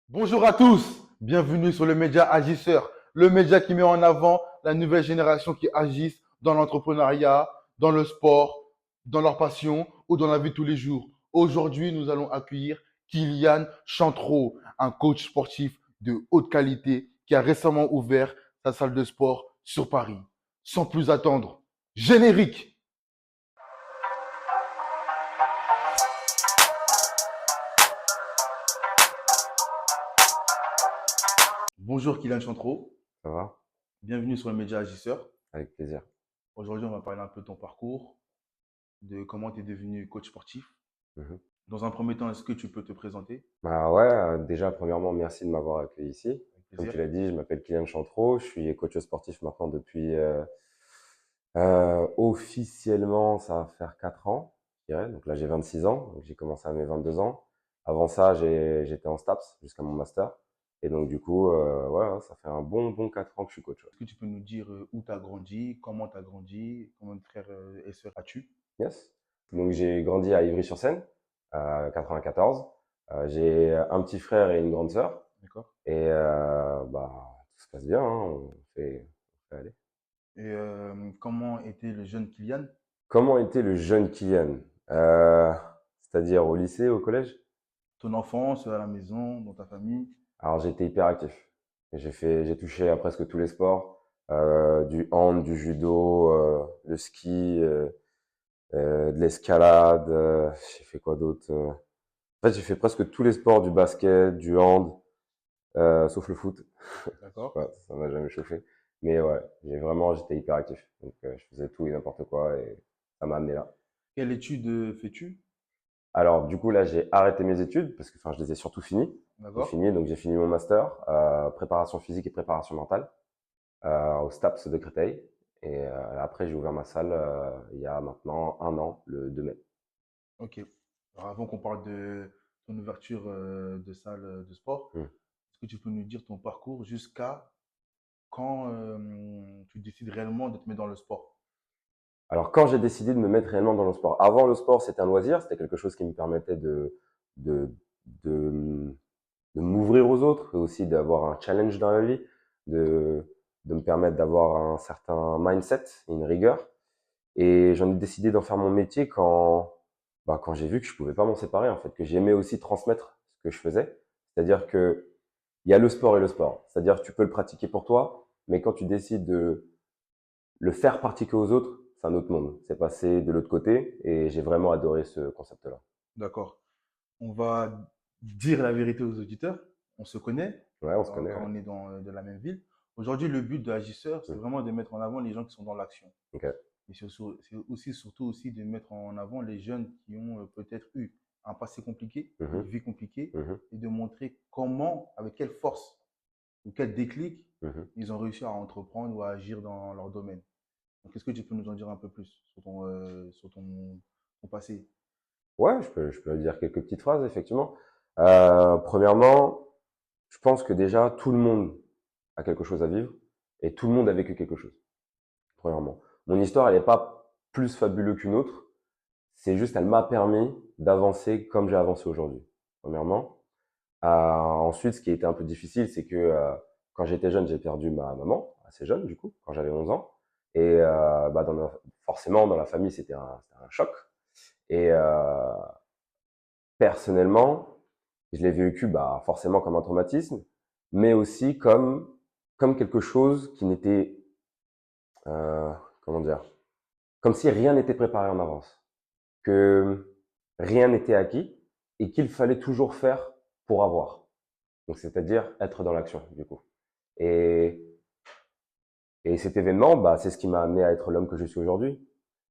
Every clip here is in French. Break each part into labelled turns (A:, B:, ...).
A: Bonjour à tous, bienvenue sur le média Agisseur, le média qui met en avant la nouvelle génération qui agissent dans l'entrepreneuriat, dans le sport, dans leur passion ou dans la vie de tous les jours. Aujourd'hui, nous allons accueillir Kylian Chantreau, un coach sportif de haute qualité qui a récemment ouvert sa salle de sport sur Paris. Sans plus attendre, générique. Bonjour Kylian Chantreau,
B: Ça va?
A: bienvenue sur le média Agisseur.
B: Avec plaisir.
A: Aujourd'hui, on va parler un peu de ton parcours, de comment tu es devenu coach sportif.
B: Mhm.
A: Dans un premier temps, est-ce que tu peux te présenter?
B: Bah ouais, déjà, premièrement, merci de m'avoir accueilli ici.
A: Avec
B: Comme
A: plaisir.
B: tu l'as dit, je m'appelle Kylian Chantreau, je suis coach sportif maintenant depuis officiellement, ça va faire 4 ans, je dirais. Donc là, j'ai 26 ans, donc j'ai commencé à mes 22 ans. Avant ça, j'étais en STAPS jusqu'à mon master. Et donc du coup, voilà, ça fait un bon 4 ans que je suis coach. Ouais.
A: Est-ce que tu peux nous dire où tu as grandi, comment tu as grandi, combien de frères et sœurs as-tu?
B: Yes. Donc j'ai grandi à Ivry-sur-Seine, 94. J'ai un petit frère et une grande sœur.
A: D'accord.
B: Et bah, tout se passe bien, hein, on fait aller.
A: Et comment était le jeune Kylian?
B: Comment était le jeune Kylian? Euh, C'est-à-dire au lycée, au collège?
A: Ton enfance, à la maison, dans ta famille?
B: Alors j'étais hyper actif. J'ai touché à presque tous les sports, du hand, du judo, le ski, de l'escalade. J'ai fait quoi d'autre? En fait, j'ai fait presque tous les sports, du basket, du hand, sauf le foot.
A: D'accord.
B: Ouais, ça m'a jamais chauffé. Mais ouais, j'étais hyper actif. Donc, je faisais tout et n'importe quoi et ça m'a amené là.
A: Quelle étude fais-tu?
B: Alors, du coup, là, j'ai arrêté mes études parce que, enfin, je les ai surtout finies.
A: D'accord.
B: Donc j'ai fini mon master, préparation physique et préparation mentale, au STAPS de Créteil. Et après, j'ai ouvert ma salle il y a maintenant un an, le 2 mai.
A: Ok. Alors avant qu'on parle de ton ouverture de salle de sport,
B: Hmm.
A: est-ce que tu peux nous dire ton parcours jusqu'à quand tu décides réellement de te mettre dans le sport?
B: Alors, quand j'ai décidé de me mettre réellement dans le sport, avant le sport, c'était un loisir, c'était quelque chose qui me permettait de, de, de m'ouvrir aux autres et aussi d'avoir un challenge dans la vie, de, de me permettre d'avoir un certain mindset, une rigueur. Et j'en ai décidé d'en faire mon métier quand j'ai vu que je pouvais pas m'en séparer, en fait, que j'aimais aussi transmettre ce que je faisais. C'est-à-dire que il y a le sport et le sport. C'est-à-dire que tu peux le pratiquer pour toi, mais quand tu décides de le faire pratiquer aux autres, c'est un autre monde. C'est passé de l'autre côté et j'ai vraiment adoré ce concept-là.
A: D'accord. On va dire la vérité aux auditeurs. On se connaît
B: Ouais, on se connaît,
A: quand
B: ouais.
A: on est de la même ville. Aujourd'hui, le but de Agisseur, c'est
B: Hmm.
A: vraiment de mettre en avant les gens qui sont dans l'action.
B: Ok.
A: Et c'est aussi, surtout aussi de mettre en avant les jeunes qui ont peut-être eu un passé compliqué, une
B: Mhm.
A: vie compliquée,
B: Mhm.
A: et de montrer comment, avec quelle force ou quel déclic,
B: Mhm.
A: ils ont réussi à entreprendre ou à agir dans leur domaine. Donc, est-ce que tu peux nous en dire un peu plus sur ton passé?
B: Ouais, je peux dire quelques petites phrases, effectivement. Premièrement, je pense que déjà, tout le monde a quelque chose à vivre et tout le monde a vécu quelque chose, premièrement. Mon histoire, elle n'est pas plus fabuleuse qu'une autre. C'est juste, elle m'a permis d'avancer comme j'ai avancé aujourd'hui, premièrement. Ensuite, ce qui a été un peu difficile, c'est que quand j'étais jeune, j'ai perdu ma maman, assez jeune, du coup, quand j'avais 11 ans. Et bah, forcément, dans la famille, c'était un choc. Et personnellement, je l'ai vécu bah, forcément comme un traumatisme, mais aussi comme quelque chose qui n'était, euh, comment dire, comme si rien n'était préparé en avance, que rien n'était acquis et qu'il fallait toujours faire pour avoir. Donc c'est-à-dire être dans l'action du coup. Et, et cet événement, bah, c'est ce qui m'a amené à être l'homme que je suis aujourd'hui.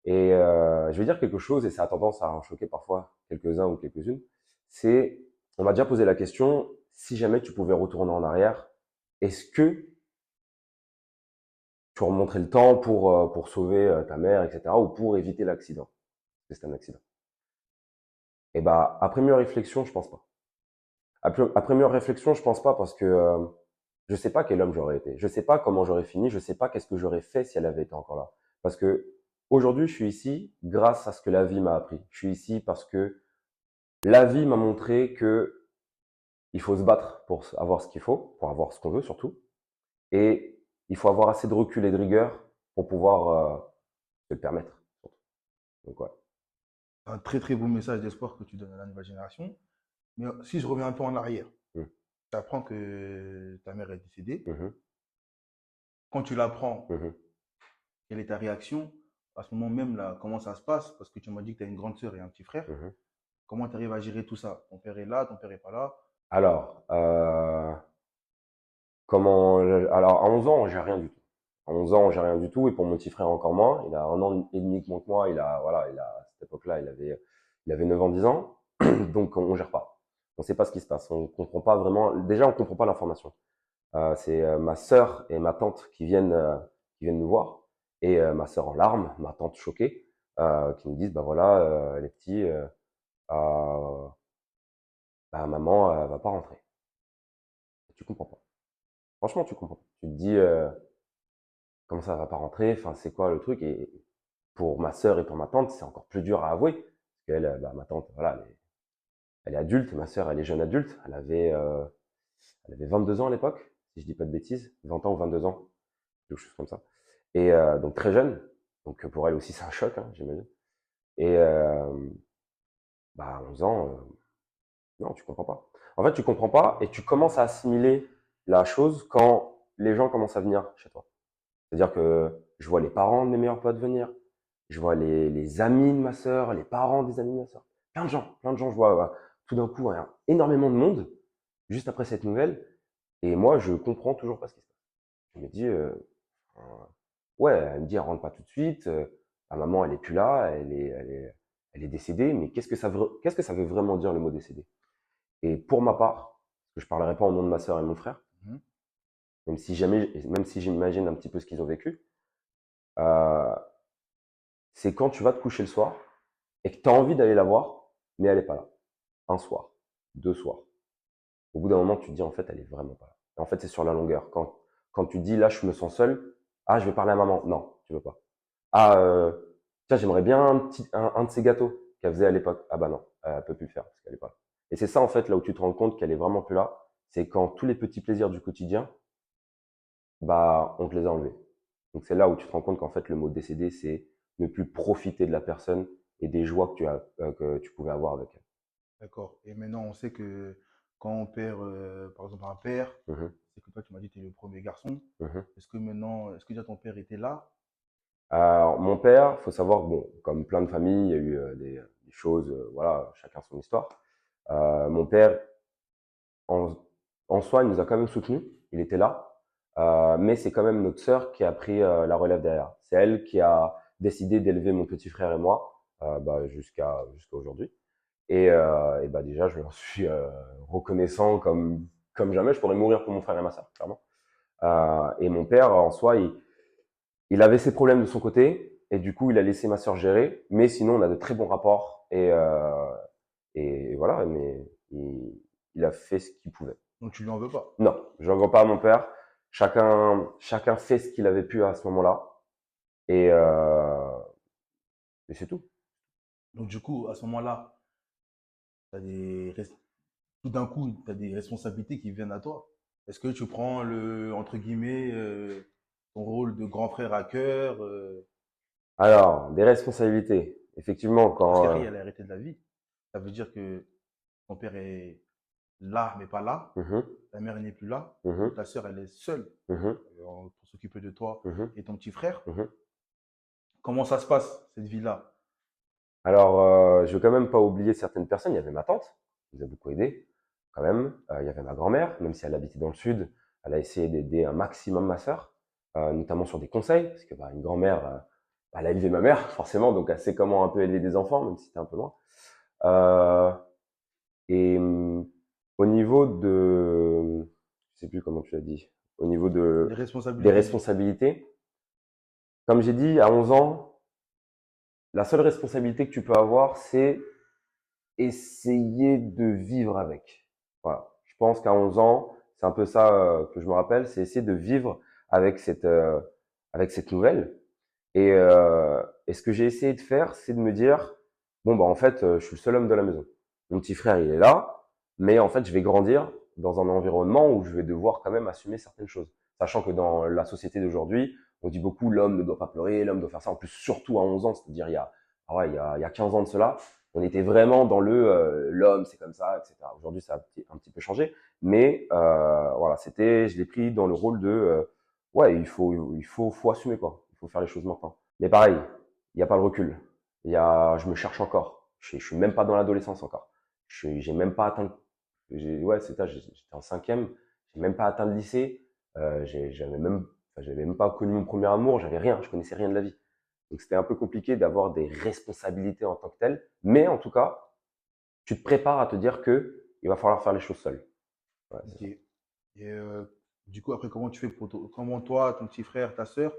B: Et je vais dire quelque chose, et ça a tendance à en choquer parfois quelques-uns ou quelques-unes, c'est, on m'a déjà posé la question, si jamais tu pouvais retourner en arrière, est-ce que tu remonterais le temps pour sauver ta mère, etc., ou pour éviter l'accident? C'est un accident. Et bah, après mieux réflexion, je pense pas. Après mieux réflexion, je pense pas parce que je sais pas quel homme j'aurais été. Je sais pas comment j'aurais fini. Je sais pas qu'est-ce que j'aurais fait si elle avait été encore là. Parce que aujourd'hui, je suis ici grâce à ce que la vie m'a appris. Je suis ici parce que la vie m'a montré que il faut se battre pour avoir ce qu'il faut, pour avoir ce qu'on veut surtout. Et il faut avoir assez de recul et de rigueur pour pouvoir se le permettre. Donc, ouais.
A: Un très très beau message d'espoir que tu donnes à la nouvelle génération. Mais si je reviens un peu en arrière,
B: Mmh.
A: tu apprends que ta mère est décédée.
B: Mmh.
A: Quand tu l'apprends,
B: Mmh.
A: quelle est ta réaction? À ce moment même, là, comment ça se passe? Parce que tu m'as dit que tu as une grande sœur et un petit frère.
B: Mmh.
A: Comment tu arrives à gérer tout ça? Ton père est là, ton père est pas là.
B: Alors, alors, à 11 ans, j'ai rien du tout. À 11 ans, j'ai rien du tout, et pour mon petit frère encore moins. Il a 1 an et demi de moins que moi. À cette époque-là, il avait 9 ans, 10 ans. Donc, on gère pas. On sait pas ce qui se passe. On comprend pas vraiment. Déjà, on comprend pas l'information. C'est ma sœur et ma tante qui viennent nous voir, et ma sœur en larmes, ma tante choquée, qui nous disent, bah voilà, les petits, euh, bah, maman, va pas rentrer. Tu comprends pas. Franchement, tu comprends pas. Tu te dis, comment ça va pas rentrer? Enfin, c'est quoi le truc? Et pour ma sœur et pour ma tante, c'est encore plus dur à avouer. Parce qu'elle, bah, ma tante, voilà, elle est adulte, ma sœur, elle est jeune adulte. Elle avait 22 ans à l'époque, si je dis pas de bêtises, 20 ans ou 22 ans, quelque chose comme ça. Et donc très jeune. Donc pour elle aussi, c'est un choc, hein, j'imagine. Et bah, à 11 ans, non, tu comprends pas. En fait, tu comprends pas, et tu commences à assimiler la chose quand les gens commencent à venir chez toi. C'est-à-dire que je vois les parents de mes meilleurs potes venir, je vois les amis de ma sœur, les parents des amis de ma sœur. Plein de gens, je vois tout d'un coup énormément de monde juste après cette nouvelle. Et moi, je comprends toujours pas ce qui se passe. Je me dis, euh, ouais, elle me dit, elle rentre pas tout de suite. Ma maman, elle est plus là, elle est décédée. Mais qu'est-ce que ça veut vraiment dire le mot décédé? Et pour ma part, parce que je parlerai pas au nom de ma sœur et mon frère,
A: Mhm.
B: même si j'imagine un petit peu ce qu'ils ont vécu, euh, c'est quand tu vas te coucher le soir et que tu as envie d'aller la voir, mais elle est pas là. Un soir, 2 soirs. Au bout d'un moment, tu te dis, en fait, elle est vraiment pas là. Et en fait, c'est sur la longueur. Quand tu dis, là, je me sens seul, ah, je vais parler à maman. Non, tu veux pas. Ah, tiens, j'aimerais bien un de ces gâteaux qu'elle faisait à l'époque. Ah bah non, elle peut plus le faire parce qu'elle est pas là. Et c'est ça, en fait, là où tu te rends compte qu'elle est vraiment plus là, c'est quand tous les petits plaisirs du quotidien, bah, on te les a enlevés. Donc c'est là où tu te rends compte qu'en fait, le mot décédé, c'est ne plus profiter de la personne et des joies que tu pouvais avoir avec elle.
A: D'accord. Et maintenant, on sait que quand on perd, par exemple, un père,
B: Mhm,
A: c'est que toi, tu m'as dit que tu es le premier garçon.
B: mhm.
A: Est-ce que déjà ton père était là?
B: Alors, mon père, faut savoir que bon, comme plein de familles, il y a eu des choses, voilà, chacun son histoire. Mon père, en, en soi, il nous a quand même soutenus, il était là, mais c'est quand même notre sœur qui a pris la relève derrière. C'est elle qui a décidé d'élever mon petit frère et moi, bah, jusqu'à aujourd'hui. Et bah déjà, je leur suis reconnaissant comme jamais. Je pourrais mourir pour mon frère et ma sœur, clairement. Et mon père, en soi, il avait ses problèmes de son côté, et du coup, il a laissé ma sœur gérer. Mais sinon, on a de très bons rapports, et voilà. Mais il a fait ce qu'il pouvait.
A: Donc tu lui en veux pas.
B: Non, je n'en veux pas à mon père. Chacun fait ce qu'il avait pu à ce moment-là, et, et c'est tout.
A: Donc du coup, à ce moment-là, tout d'un coup, tu as des responsabilités qui viennent à toi. Est-ce que tu prends entre guillemets, ton rôle de grand frère à cœur?
B: Alors, des responsabilités. Effectivement,
A: Parce
B: quand
A: qu'Harry, elle a arrêté de la vie. Ça veut dire que ton père est là, mais pas là.
B: mhm,
A: Ta mère n'est plus là. Donc
B: mhm,
A: ta sœur, elle est seule
B: mhm,
A: pour s'occuper de toi
B: mhm,
A: et ton petit frère.
B: mhm.
A: Comment ça se passe, cette vie-là?
B: Alors, je veux quand même pas oublier certaines personnes. Il y avait ma tante, qui nous a beaucoup aidé, quand même. Il y avait ma grand-mère, même si elle habitait dans le sud, elle a essayé d'aider un maximum ma sœur, notamment sur des conseils, parce que bah, une grand-mère, bah, elle a élevé ma mère, forcément, donc elle sait comment un peu élever des enfants, même si c'était un peu loin. Euh, et au niveau je sais plus comment tu l'as dit, au niveau
A: Les
B: des
A: responsabilités du coup.
B: responsabilités, comme j'ai dit, à 11 ans, la seule responsabilité que tu peux avoir, c'est essayer de vivre avec. Voilà. Je pense qu'à 11 ans, c'est un peu ça que je me rappelle, c'est essayer de vivre avec cette nouvelle. Et ce que j'ai essayé de faire, c'est de me dire, bon, bah en fait, je suis le seul homme de la maison. Mon petit frère, il est là, mais en fait, je vais grandir dans un environnement où je vais devoir quand même assumer certaines choses. Sachant que dans la société d'aujourd'hui, on dit beaucoup l'homme ne doit pas pleurer, l'homme doit faire ça. En plus, surtout à 11 ans, c'est-à-dire il y a 15 ans de cela, on était vraiment dans l'homme, c'est comme ça, etc. Aujourd'hui, ça a un petit peu changé, mais voilà, je l'ai pris dans le rôle ouais, faut assumer quoi. Il faut faire les choses maintenant. Mais pareil, il n'y a pas de recul. Je me cherche encore. Je suis même pas dans l'adolescence encore. J'ai même pas atteint. Ouais, c'est ça. J'étais en cinquième. J'ai même pas atteint le lycée. J'avais même pas connu mon premier amour. J'avais rien. Je connaissais rien de la vie. Donc c'était un peu compliqué d'avoir des responsabilités en tant que telles. Mais en tout cas, tu te prépares à te dire que il va falloir faire les choses seul. Ouais, c'est
A: Ok.
B: ça.
A: Et du coup, après, comment tu fais comment toi, ton petit frère, ta sœur,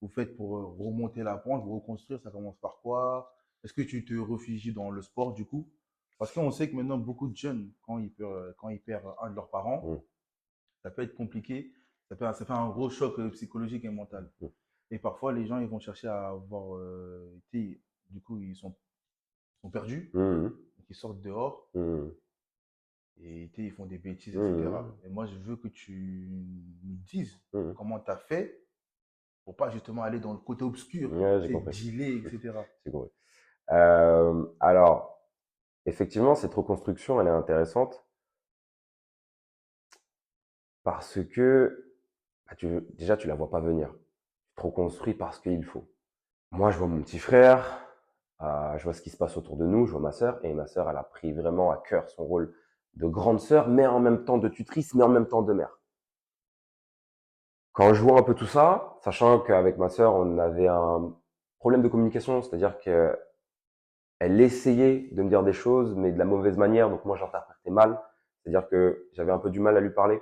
A: vous faites pour remonter la pente, vous reconstruire? Ça commence par quoi? Est-ce que tu te réfugies dans le sport du coup? Parce qu'on sait que maintenant, beaucoup de jeunes, quand ils perdent un de leurs parents,
B: Mm,
A: ça peut être compliqué. Ça fait un gros choc psychologique et mental.
B: mm,
A: Et parfois, les gens, ils vont chercher à avoir, du coup, sont perdus,
B: mm,
A: donc ils sortent dehors
B: mm,
A: et ils font des bêtises, etc.
B: mm,
A: Et moi, je veux que tu nous dises
B: mm.
A: comment tu as fait pour pas justement aller dans le côté obscur,
B: Ouais, j'ai
A: tu sais,
B: compris.
A: dealer, etc.
B: J'ai compris. Alors, effectivement, cette reconstruction, elle est intéressante parce que déjà, tu la vois pas venir. Tu te reconstruis parce qu'il faut. Moi, je vois mon petit frère, je vois ce qui se passe autour de nous, je vois ma sœur, et ma sœur, elle a pris vraiment à cœur son rôle de grande sœur, mais en même temps de tutrice, mais en même temps de mère. Quand je vois un peu tout ça, sachant qu'avec ma sœur, on avait un problème de communication, c'est-à-dire que elle essayait de me dire des choses, mais de la mauvaise manière, donc moi j'interprétais mal, c'est-à-dire que j'avais un peu du mal à lui parler.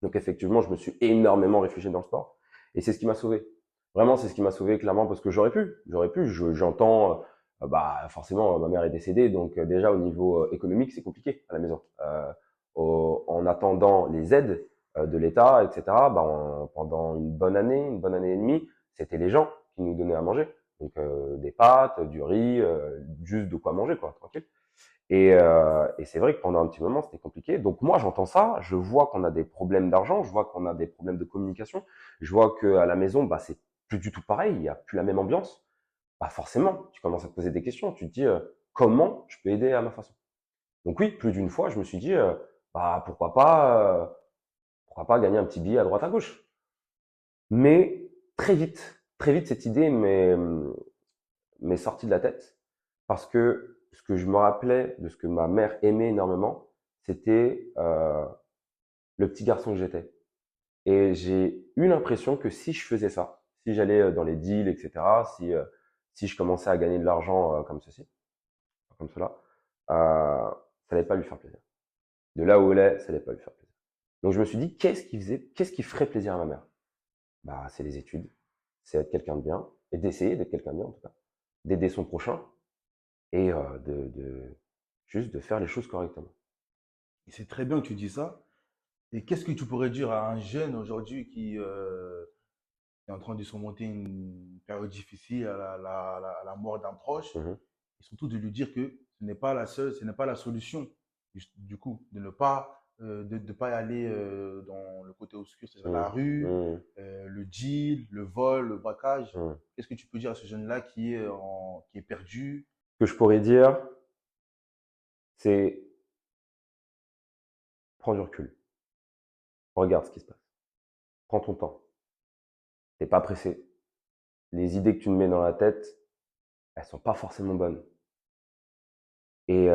B: Donc effectivement, je me suis énormément réfugié dans le sport. Et c'est ce qui m'a sauvé. Vraiment, c'est ce qui m'a sauvé clairement parce que j'aurais pu. J'entends, bah forcément, ma mère est décédée, donc déjà au niveau économique, c'est compliqué à la maison. En attendant les aides de l'État, etc. Bah, pendant une bonne année et demie, c'était les gens qui nous donnaient à manger. Donc des pâtes, du riz, juste de quoi manger, quoi, tranquille. Et c'est vrai que pendant un petit moment, c'était compliqué. Donc moi, j'entends ça, je vois qu'on a des problèmes d'argent, je vois qu'on a des problèmes de communication, je vois qu'à la maison, bah, c'est plus du tout pareil, il y a plus la même ambiance. Bah forcément, tu commences à te poser des questions, tu te dis comment je peux aider à ma façon. Donc oui, plus d'une fois, je me suis dit bah pourquoi pas gagner un petit billet à droite à gauche. Mais très vite cette idée m'est sortie de la tête parce que ce que je me rappelais de ce que ma mère aimait énormément, c'était le petit garçon que j'étais. Et j'ai eu l'impression que si je faisais ça, si j'allais dans les deals, etc., si je commençais à gagner de l'argent comme ceci, comme cela, ça n'allait pas lui faire plaisir. De là où elle est, ça n'allait pas lui faire plaisir. Donc je me suis dit, qu'est-ce qui ferait plaisir à ma mère? Bah, c'est les études, c'est être quelqu'un de bien, et d'essayer d'être quelqu'un de bien en tout cas, d'aider son prochain et juste de faire les choses correctement.
A: Et c'est très bien que tu dis ça. Et qu'est-ce que tu pourrais dire à un jeune aujourd'hui qui est en train de surmonter une période difficile à la mort d'un proche,
B: Mhm,
A: et surtout de lui dire que ce n'est pas la solution, du coup, de pas aller dans le côté obscur, c'est-à-dire la
B: mhm,
A: rue,
B: mhm,
A: le deal, le vol, le braquage.
B: mhm.
A: Qu'est-ce que tu peux dire à ce jeune-là qui est perdu?
B: Ce que je pourrais dire, c'est prends du recul, regarde ce qui se passe, prends ton temps, t'es pas pressé. Les idées que tu te mets dans la tête, elles sont pas forcément bonnes. Et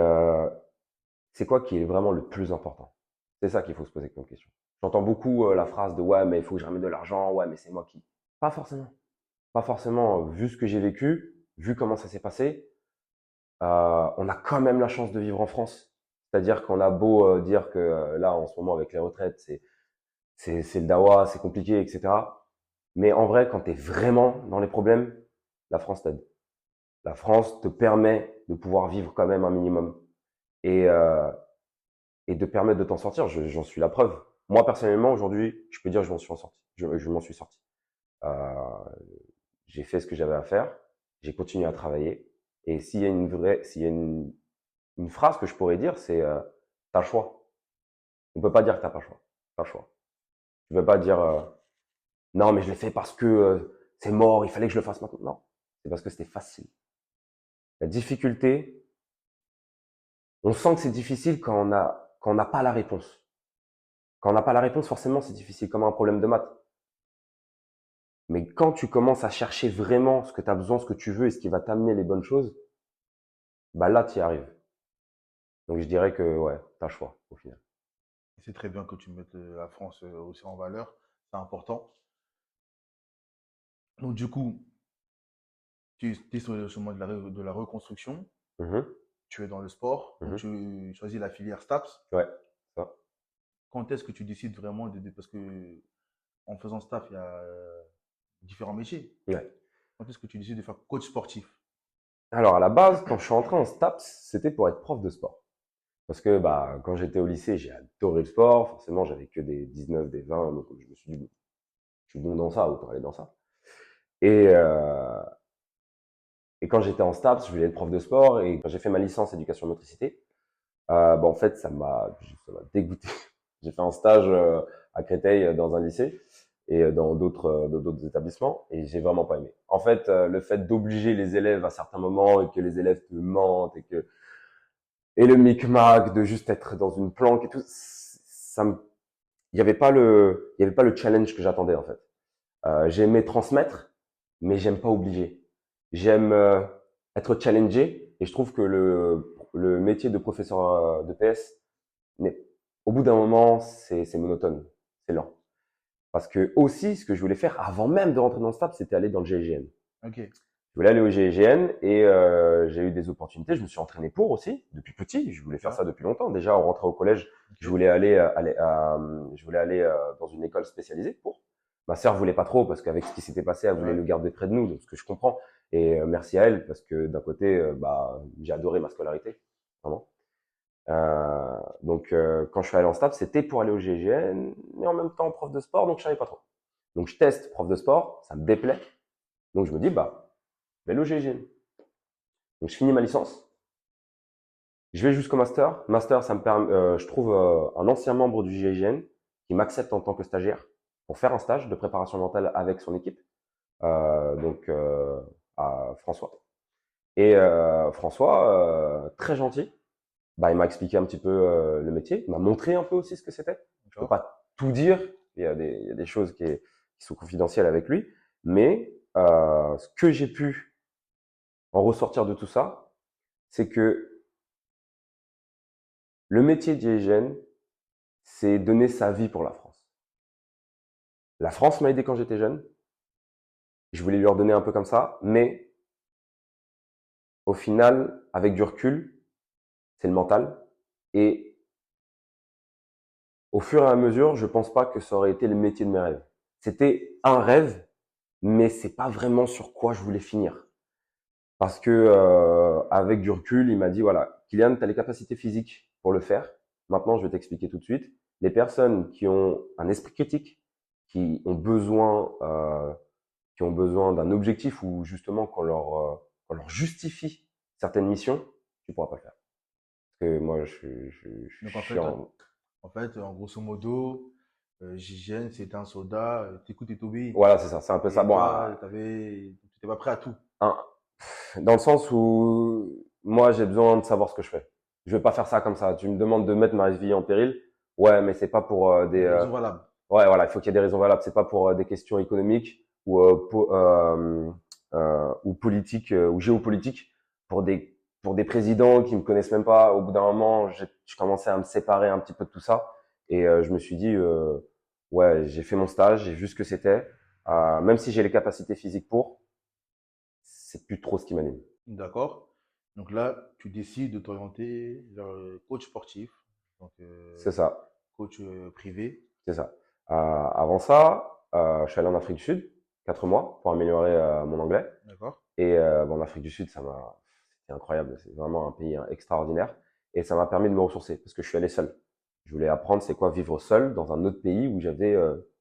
B: c'est quoi qui est vraiment le plus important? C'est ça qu'il faut se poser comme question. J'entends beaucoup la phrase de ouais, mais il faut que je ramène de l'argent, ouais, mais c'est moi qui. Pas forcément. Pas forcément, vu ce que j'ai vécu, vu comment ça s'est passé, on a quand même la chance de vivre en France. C'est-à-dire qu'on a beau dire que là, en ce moment, avec les retraites, c'est le dawa, c'est compliqué, etc. Mais en vrai, quand tu es vraiment dans les problèmes, la France t'aide. La France te permet de pouvoir vivre quand même un minimum et, euh, et de permettre de t'en sortir. J'en suis la preuve. Moi, personnellement, aujourd'hui, je peux dire que je m'en suis sorti. Je m'en suis sorti. Euh, j'ai fait ce que j'avais à faire. J'ai continué à travailler. Et s'il y a une phrase que je pourrais dire, c'est t'as le choix. On peut pas dire que t'as pas le choix. Pas le choix. Tu peux pas dire non, mais je l'ai fait parce que c'est mort, il fallait que je le fasse maintenant. Non, c'est parce que c'était facile. La difficulté, on sent que c'est difficile quand on n'a pas la réponse. Quand on n'a pas la réponse, forcément, c'est difficile, comme un problème de maths. Mais quand tu commences à chercher vraiment ce que tu as besoin, ce que tu veux et ce qui va t'amener les bonnes choses, bah là, tu y arrives. Donc je dirais que ouais, t'as le choix au final.
A: C'est très bien que tu mettes la France aussi en valeur. C'est important. Donc, du coup, tu es sur le chemin de la reconstruction.
B: Mhm,
A: Tu es dans le sport. Donc,
B: mhm.
A: tu choisis la filière STAPS.
B: Ouais, ça.
A: Quand est-ce que tu décides vraiment parce que en faisant STAPS, il y a différents métiers.
B: Ouais.
A: Quand est-ce que tu décides de faire coach sportif?
B: Alors à la base, quand je suis entré en STAPS, c'était pour être prof de sport. Parce que bah quand j'étais au lycée, j'ai adoré le sport. Forcément, j'avais que des 19, des 20, donc je me suis dit, bon, je suis bon dans ça, autant aller dans ça. Et, euh, et quand j'étais en STAPS, je voulais être prof de sport. Et quand j'ai fait ma licence éducation motricité, bah, en fait, ça m'a dégoûté. J'ai fait un stage à Créteil dans un lycée et dans d'autres établissements et j'ai vraiment pas aimé. En fait, le fait d'obliger les élèves à certains moments et que les élèves te mentent et le micmac de juste être dans une planque et tout, il y avait pas le challenge que j'attendais en fait. J'aimais transmettre, mais j'aime pas obliger. J'aime être challengé et je trouve que le métier de professeur de PS, mais au bout d'un moment, c'est monotone, c'est lent. Parce que aussi, ce que je voulais faire avant même de rentrer dans le STAPS, c'était aller dans le GIGN.
A: Ok.
B: Je voulais aller au GIGN et j'ai eu des opportunités. Je me suis entraîné pour aussi depuis petit. Je voulais faire
A: Ah,
B: ça depuis longtemps. Déjà, en rentrant au collège, je
A: ok.
B: voulais je voulais aller dans une école spécialisée pour. Ma sœur voulait pas trop parce qu'avec ce qui s'était passé, elle voulait
A: Ouais.
B: le garder près de nous, donc ce que je comprends. Et merci à elle parce que d'un côté, bah, j'ai adoré ma scolarité, vraiment. Quand je suis allé en STAPS, c'était pour aller au GIGN, mais en même temps prof de sport, donc je savais pas trop. Donc je teste prof de sport, ça me déplaît. Donc je me dis, bah, je vais aller au GIGN. Donc je finis ma licence, je vais jusqu'au master. Master, ça me permet, je trouve un ancien membre du GIGN qui m'accepte en tant que stagiaire pour faire un stage de préparation mentale avec son équipe, donc à François. Et François, très gentil, bah, il m'a expliqué un petit peu le métier, il m'a montré un peu aussi ce que c'était. Je peux
A: D'accord.
B: pas tout dire, il y a des choses qui sont confidentielles avec lui, mais ce que j'ai pu en ressortir de tout ça, c'est que le métier d'hygiène, c'est donner sa vie pour la France. La France m'a aidé quand j'étais jeune, je voulais lui redonner un peu comme ça, mais au final, avec du recul, c'est le mental, et au fur et à mesure, je pense pas que ça aurait été le métier de mes rêves. C'était un rêve, mais c'est pas vraiment sur quoi je voulais finir. Parce que avec du recul, il m'a dit voilà, Kylian, tu as les capacités physiques pour le faire. Maintenant, je vais t'expliquer tout de suite. Les personnes qui ont un esprit critique, qui ont besoin, d'un objectif ou justement qu'on leur justifie certaines missions, tu pourras pas le faire. Parce que moi,
A: Donc,
B: je suis en,
A: en grosso modo, Ghislaine, c'était un soldat, t'écoutes et t'obéis.
B: voilà, c'est ça, c'est un peu ça.
A: Et
B: Bon,
A: toi, tu n'étais pas prêt à tout.
B: un, dans le sens où moi j'ai besoin de savoir ce que je fais. Je vais pas faire ça comme ça. Tu me demandes de mettre ma vie en péril. Ouais, mais c'est pas pour
A: Il y a des raisons valables.
B: ouais, voilà, il faut qu'il y ait des raisons valables. C'est pas pour des questions économiques ou politiques ou géopolitiques pour des présidents qui me connaissent même pas. Au bout d'un moment, je commençais à me séparer un petit peu de tout ça et je me suis dit ouais, j'ai fait mon stage, j'ai vu ce que c'était. Même si j'ai les capacités physiques pour, c'est plus trop ce qui m'anime.
A: D'accord. Donc là, tu décides de t'orienter vers le coach sportif, donc
B: C'est ça.
A: coach privé.
B: C'est ça. Avant ça, je suis allé en Afrique du Sud, 4 mois, pour améliorer mon anglais.
A: D'accord.
B: Et bon, en Afrique du Sud, c'était incroyable. C'est vraiment un pays extraordinaire. Et ça m'a permis de me ressourcer parce que je suis allé seul. Je voulais apprendre c'est quoi vivre seul dans un autre pays où j'avais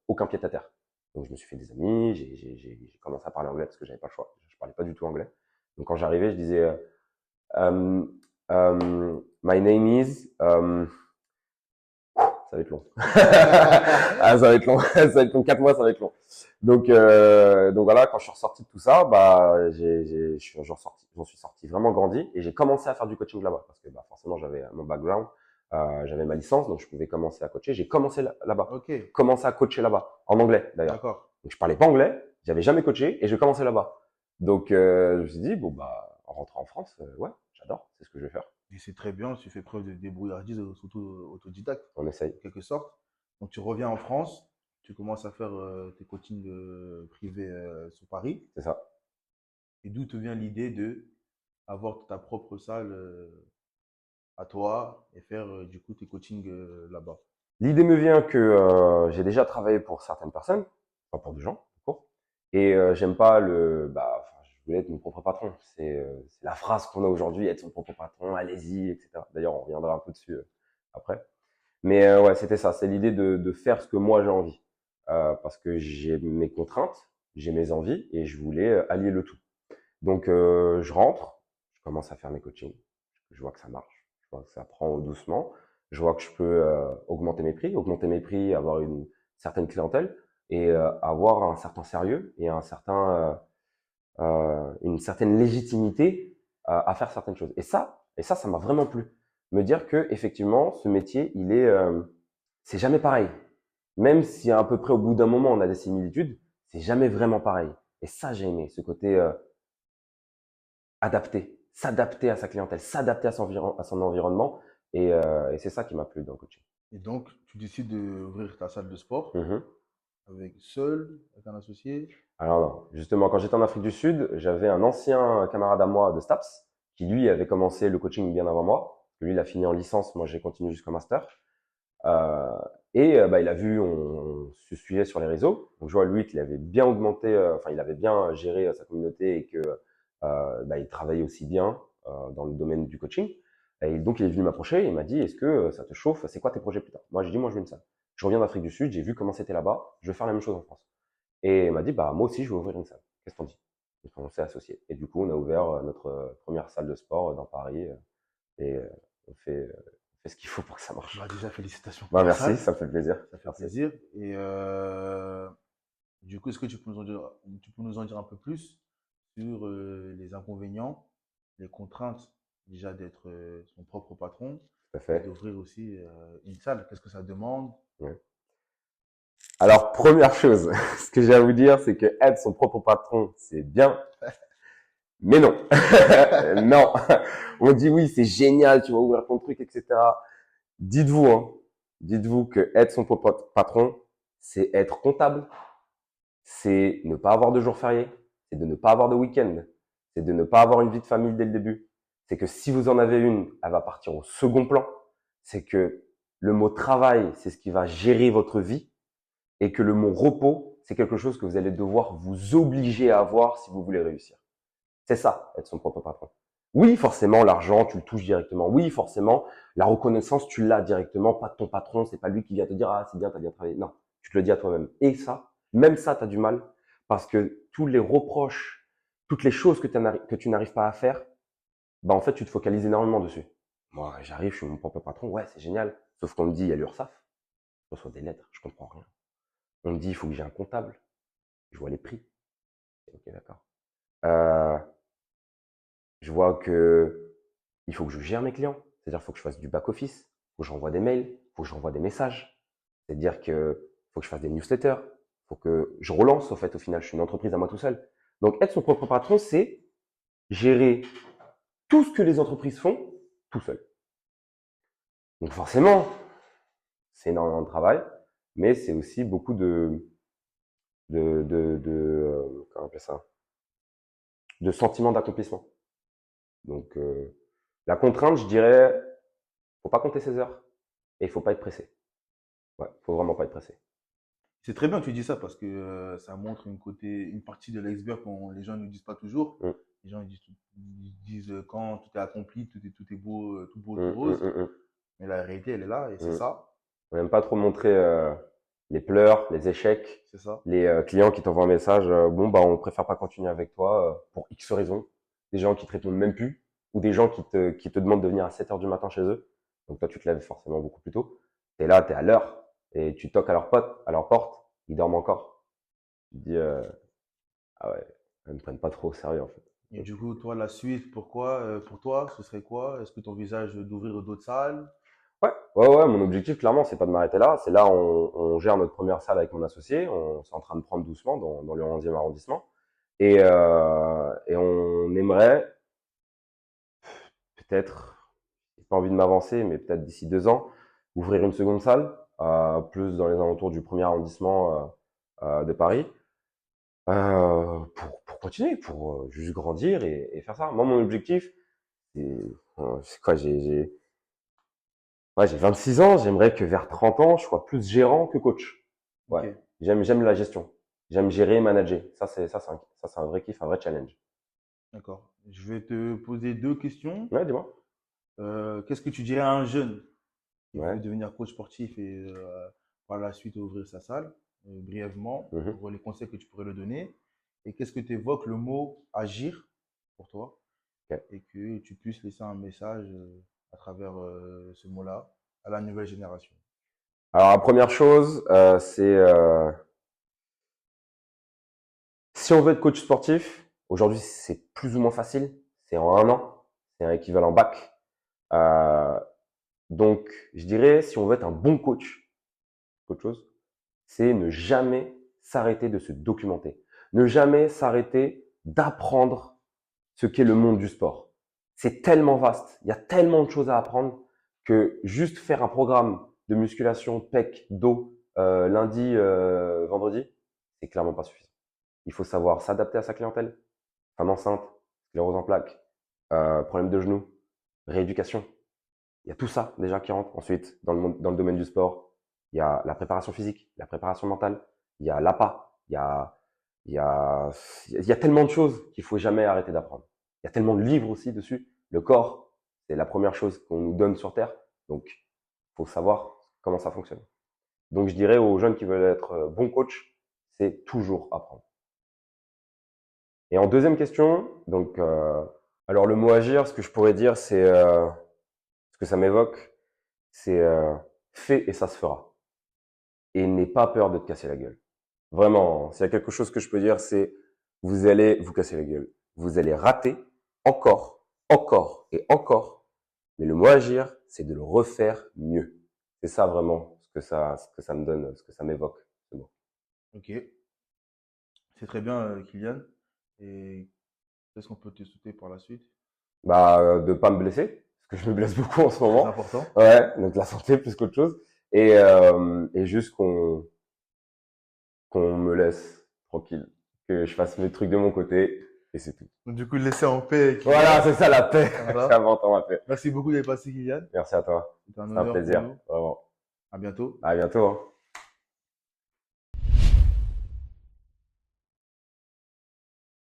B: aucun pied à terre. Donc je me suis fait des amis, j'ai commencé à parler anglais parce que j'avais pas le choix. Je parlais pas du tout anglais. Donc quand j'arrivais, je disais my name is. Ça ça va être long. Ah, ça va être long. Ça va être long. 4 mois, ça va être long. Donc voilà, quand je suis ressorti de tout ça, bah, j'en suis sorti vraiment grandi et j'ai commencé à faire du coaching là-bas parce que bah, forcément j'avais mon background, j'avais ma licence, donc je pouvais commencer à coacher. J'ai commencé là-bas,
A: Ok,
B: commencé à coacher là-bas, en anglais d'ailleurs.
A: d'accord.
B: Donc je parlais pas anglais, j'avais jamais coaché et je commençais là-bas. Donc je me suis dit bon bah en rentrant en France, ouais, j'adore, c'est ce que je vais faire.
A: Et c'est très bien, tu fais preuve de débrouillardise, surtout autodidacte,
B: On essaye,
A: en quelque sorte. Donc tu reviens en France, tu commences à faire tes coachings privés sur Paris.
B: c'est ça.
A: Et d'où te vient l'idée de avoir ta propre salle à toi et faire du coup tes coachings là-bas.
B: L'idée me vient que j'ai déjà travaillé pour certaines personnes, pas pour des gens, tout court. Et j'aime pas enfin, je voulais être mon propre patron. C'est la phrase qu'on a aujourd'hui, être son propre patron, allez-y, etc. D'ailleurs, on reviendra un peu dessus après. Mais ouais, c'était ça, c'est l'idée de faire ce que moi j'ai envie. Parce que j'ai mes contraintes, j'ai mes envies et je voulais allier le tout. Donc je rentre, je commence à faire mes coachings, je vois que ça marche, je vois que ça prend doucement, je vois que je peux augmenter mes prix, avoir une certaine clientèle et avoir un certain sérieux et une certaine légitimité à faire certaines choses. Ça m'a vraiment plu. Me dire que effectivement, ce métier, c'est jamais pareil. Même si à peu près au bout d'un moment on a des similitudes, c'est jamais vraiment pareil. Et ça, j'ai aimé ce côté adapter, s'adapter à sa clientèle, s'adapter à son environnement. Et c'est ça qui m'a plu dans le coaching.
A: Et donc, tu décides d'ouvrir ta salle de sport
B: Mhm.
A: avec un associé.
B: Alors non, justement, quand j'étais en Afrique du Sud, j'avais un ancien camarade à moi de STAPS qui lui avait commencé le coaching bien avant moi. Lui, il a fini en licence, moi j'ai continué jusqu'au master. Euh, bah, il a vu, on se suivait sur les réseaux. Donc je vois lui qu'il avait bien augmenté, enfin il avait bien géré sa communauté et que bah, il travaillait aussi bien dans le domaine du coaching. Et donc il est venu m'approcher, il m'a dit est-ce que ça te chauffe, c'est quoi tes projets plus tard? Moi j'ai dit moi je veux une salle. Je reviens d'Afrique du Sud, j'ai vu comment c'était là-bas, je veux faire la même chose en France. Et il m'a dit bah moi aussi je veux ouvrir une salle. Qu'est-ce qu'on dit? Donc on s'est associés. Et du coup on a ouvert notre première salle de sport dans Paris et on fait ce qu'il faut pour que ça marche.
A: Bah, déjà, félicitations pour
B: Bah
A: ta
B: merci,
A: salle.
B: ça me fait plaisir.
A: Ça fait
B: Merci.
A: plaisir. Et du coup, est-ce que tu peux nous en dire un peu plus sur les inconvénients, les contraintes déjà d'être son propre patron
B: Tout à
A: et
B: fait.
A: d'ouvrir aussi une salle? Qu'est-ce que ça demande?
B: Ouais. Alors, première chose, ce que j'ai à vous dire, c'est que être son propre patron, c'est bien, mais non. Non. On dit oui, c'est génial, tu vas ouvrir ton truc, etc. Dites-vous, hein, dites-vous que être son propre patron, c'est être comptable, c'est ne pas avoir de jours fériés, c'est de ne pas avoir de week-end, c'est de ne pas avoir une vie de famille dès le début. C'est que si vous en avez une, elle va partir au second plan. C'est que le mot travail, c'est ce qui va gérer votre vie et que le mot repos, c'est quelque chose que vous allez devoir vous obliger à avoir si vous voulez réussir. C'est ça, être son propre patron. Oui, forcément, l'argent, tu le touches directement. Oui, forcément, la reconnaissance, tu l'as directement, pas de ton patron, c'est pas lui qui vient te dire, ah, c'est bien, t'as bien travaillé. Non, tu te le dis à toi-même. Et ça, même ça, t'as du mal parce que tous les reproches, toutes les choses que tu n'arrives pas à faire, bah, en fait, tu te focalises énormément dessus. Moi, j'arrive, je suis mon propre patron, ouais, c'est génial. Sauf qu'on me dit, il y a l'URSSAF, je reçois des lettres, je comprends rien. On me dit, il faut que j'ai un comptable. Je vois les prix. Ok, d'accord. Euh, je vois que il faut que je gère mes clients. C'est-à-dire, il faut que je fasse du back-office. Il faut que j'envoie des mails. Il faut que j'envoie des messages. C'est-à-dire que faut que je fasse des newsletters. Il faut que je relance, au fait, au final. Je suis une entreprise à moi tout seul. Donc, être son propre patron, c'est gérer tout ce que les entreprises font tout seul. Donc, forcément, c'est énormément de travail, mais c'est aussi beaucoup comment on appelle ça? De sentiments d'accomplissement. Donc, la contrainte, je dirais, faut pas compter ses heures et il faut pas être pressé. Ouais, faut vraiment pas être pressé.
A: C'est très bien que tu dis ça parce que ça montre une partie de l'iceberg que les gens ne disent pas toujours.
B: Mm,
A: Les gens ils disent quand tout est accompli, tout est beau, tout beau, tout
B: mm,
A: rose.
B: mm, mm,
A: Mais la réalité, elle est là et c'est
B: mm.
A: ça.
B: On n'aime pas trop montrer les pleurs, les échecs,
A: C'est ça.
B: les clients qui t'envoient un message, bon bah on préfère pas continuer avec toi pour X raisons. Des gens qui te répondent même plus ou des gens qui te demandent de venir à 7 heures du matin chez eux. Donc toi tu te lèves forcément beaucoup plus tôt. T'es là, t'es à l'heure, et tu toques à à leur porte, ils dorment encore. Tu te dis, ah ouais, ils ne prennent pas trop au sérieux, en fait.
A: Et
B: Donc,
A: du coup, toi, la suite, pourquoi, pour toi, ce serait quoi? Est-ce que tu envisages d'ouvrir d'autres salles?
B: ouais, mon objectif, clairement, c'est pas de m'arrêter là. C'est là, on gère notre première salle avec mon associé. On est en train de prendre doucement dans le 11e arrondissement. Et on aimerait peut-être, j'ai pas envie de m'avancer, mais peut-être d'ici 2 ans, ouvrir une seconde salle, plus dans les alentours du premier arrondissement de Paris, pour continuer, pour juste grandir et faire ça. Moi, mon objectif, c'est quoi, ouais, j'ai 26 ans, j'aimerais que vers 30 ans, je sois plus gérant que coach.
A: Ok,
B: Ouais, j'aime la gestion. J'aime gérer et manager. Ça, c'est un vrai kiff, un vrai challenge.
A: d'accord. Je vais te poser deux questions.
B: Ouais, dis-moi.
A: Qu'est-ce que tu dirais à un jeune qui veut
B: Ouais.
A: devenir coach sportif et par la suite ouvrir sa salle, brièvement,
B: Mhm.
A: pour les conseils que tu pourrais le donner? Et qu'est-ce que tu évoques le mot agir pour toi
B: Ok.
A: et que tu puisses laisser un message à travers ce mot-là à la nouvelle génération?
B: Alors, la première chose, c'est si on veut être coach sportif, aujourd'hui, c'est plus ou moins facile. C'est en 1 an. C'est un équivalent bac. Euh, donc, je dirais, si on veut être un bon coach, autre chose, c'est ne jamais s'arrêter de se documenter. Ne jamais s'arrêter d'apprendre ce qu'est le monde du sport. C'est tellement vaste. Il y a tellement de choses à apprendre que juste faire un programme de musculation, pec, dos, lundi, vendredi, c'est clairement pas suffisant. Il faut savoir s'adapter à sa clientèle. Femme enceinte, sclérose en plaques, problème de genoux, rééducation. Il y a tout ça déjà qui rentre. Ensuite, dans le domaine du sport, il y a la préparation physique, la préparation mentale, il y a l'APA, il y a, il y a tellement de choses qu'il faut jamais arrêter d'apprendre. Il y a tellement de livres aussi dessus. Le corps, c'est la première chose qu'on nous donne sur Terre. Donc, il faut savoir comment ça fonctionne. Donc, je dirais aux jeunes qui veulent être bons coachs, c'est toujours apprendre. Et en deuxième question, donc, alors le mot agir, ce que je pourrais dire, c'est ce que ça m'évoque, c'est fais et ça se fera. Et n'aie pas peur de te casser la gueule. Vraiment, s'il y a quelque chose que je peux dire, c'est vous allez vous casser la gueule. Vous allez rater encore, encore et encore. Mais le mot agir, c'est de le refaire mieux. C'est ça vraiment ce que ça me donne, ce que ça m'évoque. Ce mot.
A: Ok, c'est très bien, Kylian. Et qu'est-ce qu'on peut te souhaiter par la suite?
B: Bah, de pas me blesser, parce que je me blesse beaucoup en ce
A: Très
B: moment.
A: important.
B: Ouais, donc la santé plus qu'autre chose. Et juste qu'on me laisse tranquille, que je fasse mes trucs de mon côté, et c'est tout.
A: Donc, du coup, laisser en paix,
B: Voilà,
A: Kylian.
B: c'est ça la paix. C'est
A: Voilà.
B: important la paix.
A: Merci beaucoup d'être passé, Kylian.
B: Merci à toi.
A: C'était un
B: C'est un
A: honneur pour
B: plaisir,
A: nous.
B: vraiment.
A: À bientôt.
B: À bientôt, hein.